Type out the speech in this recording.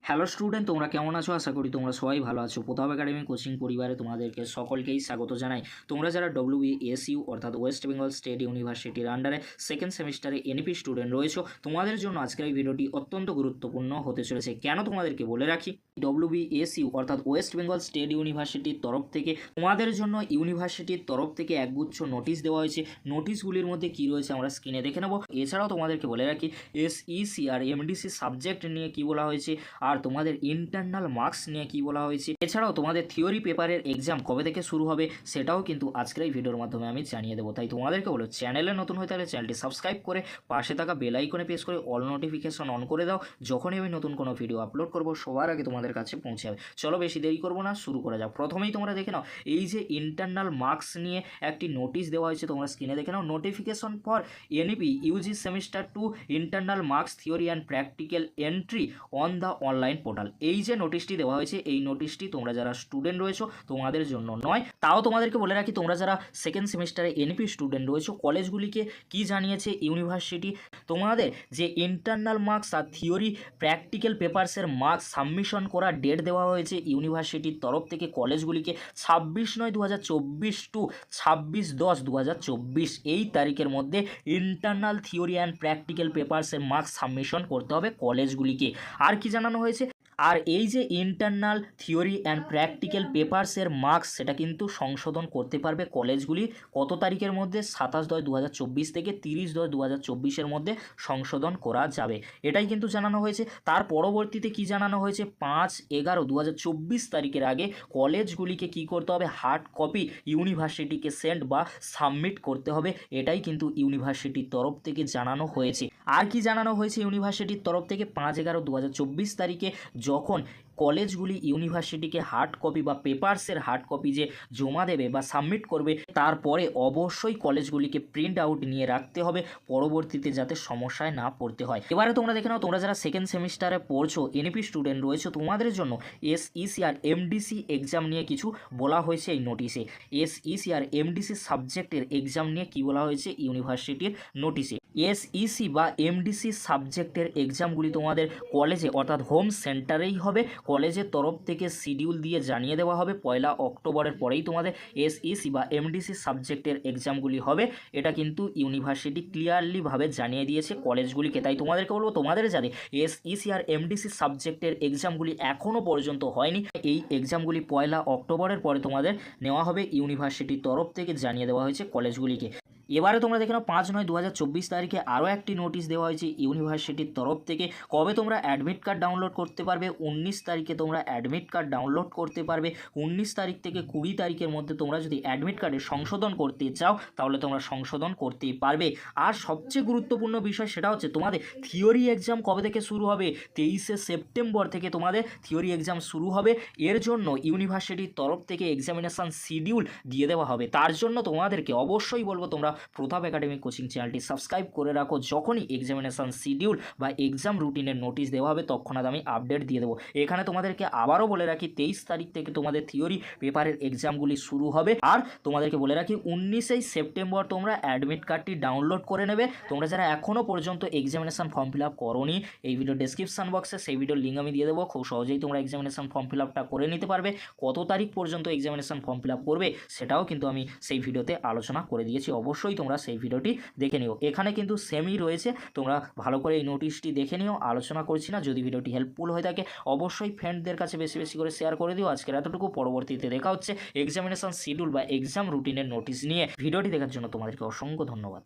Hello student, তোমরা কেমন আছো? আশা করি তোমরা সবাই ভালো আছো। প্রতাপ একাডেমি কোচিং পরিবারে তোমাদেরকে সকলকেই স্বাগত জানাই। তোমরা যারা WBSU অর্থাৎ ওয়েস্ট বেঙ্গল স্টেট ইউনিভার্সিটির আন্ডারে সেকেন্ড সেমিস্টারে এনইপি স্টুডেন্ট রয়েছো, তোমাদের জন্য আজকের এই ভিডিওটি অত্যন্ত গুরুত্বপূর্ণ হতে চলেছে। কেন তোমাদেরকে বলে রাখি, WBSU অর্থাৎ ওয়েস্ট বেঙ্গল স্টেট ইউনিভার্সিটির তরফ থেকে তোমাদের জন্য ইউনিভার্সিটির তরফ থেকে একগুচ্ছ নোটিশ দেওয়া হয়েছে। নোটিশগুলির মধ্যে কী রয়েছে আমরা স্ক্রিনে দেখে নেব। এছাড়াও তোমাদেরকে বলে রাখি SEC আর MDC সাবজেক্ট নিয়ে কী বলা হয়েছে, আর তোমাদের ইন্টারনাল মার্কস নিয়ে কি বলা হয়েছে, এছাড়াও তোমাদের থিওরি পেপারের এক্সাম কবে থেকে শুরু হবে সেটাও কিন্তু আজকের এই ভিডিওর মাধ্যমে আমি জানিয়ে দেবো। তাই তোমাদেরকে বলো, চ্যানেলে নতুন হয়ে থাকলে চ্যানেলটি সাবস্ক্রাইব করে পাশে থাকা বেল আইকনে প্রেস করে অল নোটিফিকেশন অন করে দাও। যখনই আমি নতুন কোনো ভিডিও আপলোড করব সবার আগে তোমাদের কাছে পৌঁছে যাবে। চলো বেশি দেরি করবো না, শুরু করা যাক। প্রথমেই তোমরা দেখে নাও, এই যে ইন্টারনাল মার্কস নিয়ে একটি নোটিশ দেওয়া হয়েছে, তোমরা স্ক্রিনে দেখে নাও। Notification for NEP UG semester 2 internal marks theory and practical entry on the online portal. এই যে নোটিশটি দেওয়া হয়েছে, এই নোটিশটি তোমরা যারা স্টুডেন্ট রয়েছো তোমাদের জন্য নয়। তাও তোমাদেরকে বলে রাখি, তোমরা যারা সেকেন্ড সেমিস্টারে এনইপি স্টুডেন্ট রয়েছো, কলেজগুলিকে কি জানিয়েছে ইউনিভার্সিটি, তোমাদের যে ইন্টারনাল মার্কস আর থিওরি প্র্যাকটিক্যাল পেপারসের মার্কস সাবমিশন করার ডেট দেওয়া হয়েছে ইউনিভার্সিটির তরফ থেকে কলেজগুলিকে 26/9/2024 টু 26/10/2024 এই তারিখের মধ্যে ইন্টারনাল থিওরি অ্যান্ড প্র্যাকটিক্যাল পেপারসের মার্কস সাবমিশন করতে হবে কলেজগুলিকে। আর কি জানানো হয়েছে, আর এই যে ইন্টারনাল থিওরি অ্যান্ড প্র্যাকটিক্যাল পেপারসের মার্কস সেটা কিন্তু সংশোধন করতে পারবে কলেজগুলি কত তারিখের মধ্যে, 27/10/2024 থেকে 30/10/2024 মধ্যে সংশোধন করা যাবে, এটাই কিন্তু জানানো হয়েছে। তার পরবর্তীতে কি জানানো হয়েছে, 5/11/2024 তারিখের আগে কলেজগুলিকে কি করতে হবে, হার্ড কপি ইউনিভার্সিটিকে সেন্ড বা সাবমিট করতে হবে, এটাই কিন্তু ইউনিভার্সিটির তরফ থেকে জানানো হয়েছে। আর কি জানানো হয়েছে ইউনিভার্সিটির তরফ থেকে, 5/11/2024 তারিখে যখন কলেজগুলি ইউনিভার্সিটিকে হার্ড কপি বা পেপারসের হার্ড কপি যে জমা দেবে বা সাবমিট করবে, তারপরে অবশ্যই কলেজগুলিকে প্রিন্ট আউট নিয়ে রাখতে হবে, পরবর্তীতে যাতে সমস্যায় না পড়তে হয়। এবারে তোমরা দেখে নাও, তোমরা যারা সেকেন্ড সেমিস্টারে পড়ছো, এনইপি স্টুডেন্ট রয়েছে, তোমাদের জন্য SEC আর MDC এক্সাম নিয়ে কিছু বলা হয়েছে এই নোটিশে। SEC আর MDC সাবজেক্টের এক্সাম নিয়ে কি বলা হয়েছে ইউনিভার্সিটির নোটিশে। SEC বা MDC সাবজেক্টের এক্সামগুলি তোমাদের কলেজে অর্থাৎ হোম সেন্টারেই হবে। কলেজের তরফ থেকে শিডিউল দিয়ে জানিয়ে দেওয়া হবে 1 অক্টোবরের পরেই তোমাদের SEC বা MDC সাবজেক্টের এক্সামগুলি হবে। এটা কিন্তু ইউনিভার্সিটি ক্লিয়ারলিভাবে জানিয়ে দিয়েছে কলেজগুলিকে। তাই তোমাদেরকে বলবো, তোমাদের যাদের SEC আর MDC সাবজেক্টের এক্সামগুলি এখনও পর্যন্ত হয়নি, এই এক্সামগুলি 1 অক্টোবরের পরে তোমাদের নেওয়া হবে, ইউনিভার্সিটির তরফ থেকে জানিয়ে দেওয়া হয়েছে কলেজগুলিকে। এবারে তোমরা দেখে নাও, 5/9/2024 তারিখে আরও একটি নোটিশ দেওয়া হয়েছে ইউনিভার্সিটির তরফ থেকে। কবে তোমরা অ্যাডমিট কার্ড ডাউনলোড করতে পারবে, 19 তারিখে তোমরা অ্যাডমিট কার্ড ডাউনলোড করতে পারবে। 19 তারিখ থেকে 20 তারিখের মধ্যে তোমরা যদি অ্যাডমিট কার্ডে সংশোধন করতে চাও তাহলে তোমরা সংশোধন করতেই পারবে। আর সবচেয়ে গুরুত্বপূর্ণ বিষয় সেটা হচ্ছে, তোমাদের থিওরি এক্সাম কবে থেকে শুরু হবে, 23শে সেপ্টেম্বর থেকে তোমাদের থিওরি এক্সাম শুরু হবে। এর জন্য ইউনিভার্সিটির তরফ থেকে এক্সামিনেশান শিডিউল দিয়ে দেওয়া হবে। তার জন্য তোমাদেরকে অবশ্যই বলবো, তোমরা প্রতাপ একাডেমি কোচিং চ্যানেলটি সাবস্ক্রাইব করে রাখো। যখনই এক্সামিনেশান শিডিউল বা এক্সাম রুটিনের নোটিশ দেওয়া হবে তৎক্ষণাৎ আমি আপডেট দিয়ে দেবো। এখানে তোমাদেরকে আবারও বলে রাখি, 23 তারিখ থেকে তোমাদের থিওরি পেপারের এক্সামগুলি শুরু হবে। আর তোমাদেরকে বলে রাখি, 19শে সেপ্টেম্বর তোমরা অ্যাডমিট কার্ডটি ডাউনলোড করে নেবে। তোমরা যারা এখনও পর্যন্ত এক্সামিনেশান ফর্ম ফিল আপ করোনি, এই ভিডিও ডেসক্রিপশন বক্সে সেই ভিডিওর লিঙ্ক আমি দিয়ে দেবো। খুব সহজেই তোমরা এক্সামিনেশান ফর্ম ফিল আপটা করে নিতে পারবে। কত তারিখ পর্যন্ত এক্সামিনেশান ফর্ম ফিল আপ করবে সেটাও কিন্তু আমি সেই ভিডিওতে আলোচনা করে দিয়েছি, অবশ্যই তোমরা সেই ভিডিওটি দেখে নিও। এখানে কিন্তু সেমই রয়েছে, তোমরা ভালো করে এই নোটিশটি দেখে নিও, আলোচনা করছি না। যদি ভিডিওটি হেল্পফুল হয়ে থাকে অবশ্যই ফ্রেন্ডদের কাছে বেশি বেশি করে শেয়ার করে দিও। আজকের এতটুকু, পরবর্তীতে দেখা হচ্ছে এক্সামিনেশন শিডিউল বা এক্সাম রুটিনের নোটিশ নিয়ে। ভিডিওটি দেখার জন্য তোমাদেরকে অসংখ্য ধন্যবাদ।